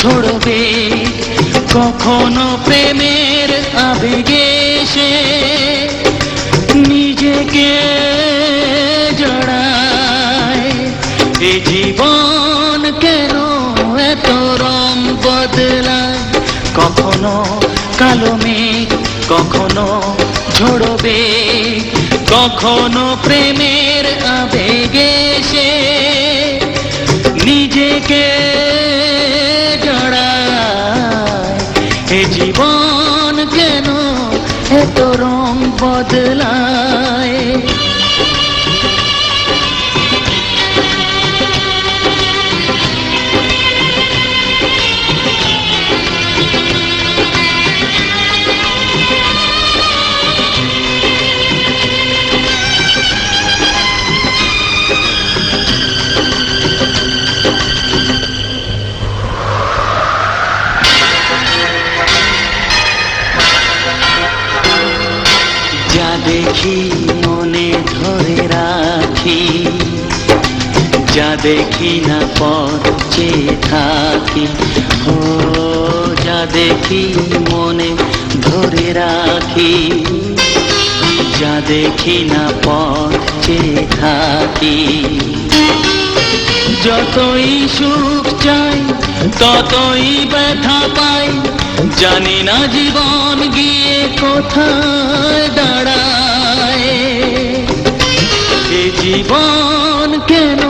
ঝরবে, কখনো প্রেমের আবেগে সে নিজেকে জড়ায়। এ জীবন কেন এত রং বদলায়, কখনো কালো মেঘ, কখনো ঝরবে, কখনো প্রেমের আবেগে সে নিজেকে জড়ায়। এ জীবন কেন এত রং বদলায়। যা দেখি মনে ধরে রাখি, যা দেখি না পথ চেয়ে থাকি। ও যা দেখি মনে ধরে রাখি, যা দেখি না পথ চেয়ে থাকি। যতই সুখ চাই ততই ব্যথা পাই, জানি না জীবন গিয়ে কোথায় দাঁড়ায়। এ জীবন কেন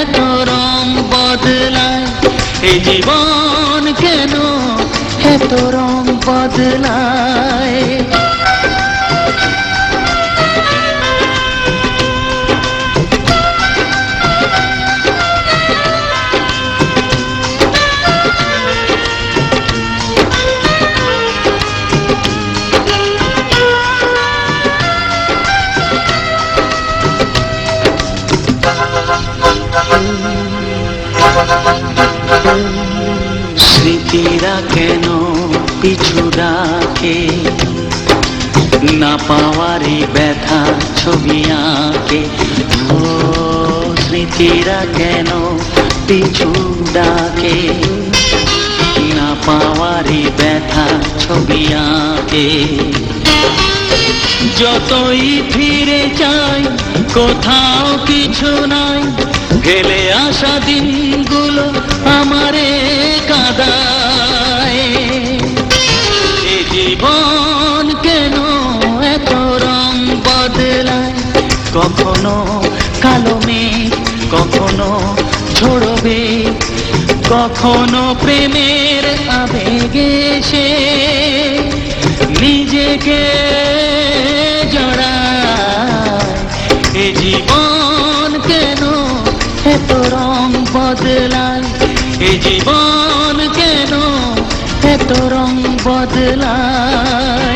এত রং বদলায়, এ জীবন কেন এত রং বদলায়। স্মৃতিরা কেন পিছু ডাকে, না পাওয়ারই ব্যথা ছবি আঁকে। ও স্মৃতিরা কেন পিছু ডাকে, না পাওয়ারই ব্যথা ছবি আঁকে। যতই ফিরে চাই কোথাও কিছু নাই, গেলে আসা দিনগুলো আমারে কাঁদায়। এ জীবন কেন এত রং বদলায়, কখনো কালো মেঘ, কখনো ঝরবে, কখনো প্রেমের আবেগে সে নিজেকে জড়ায়। এ জীবন কেন এত রং বদলায়, এ জীবন কেন এত রং বদলায়।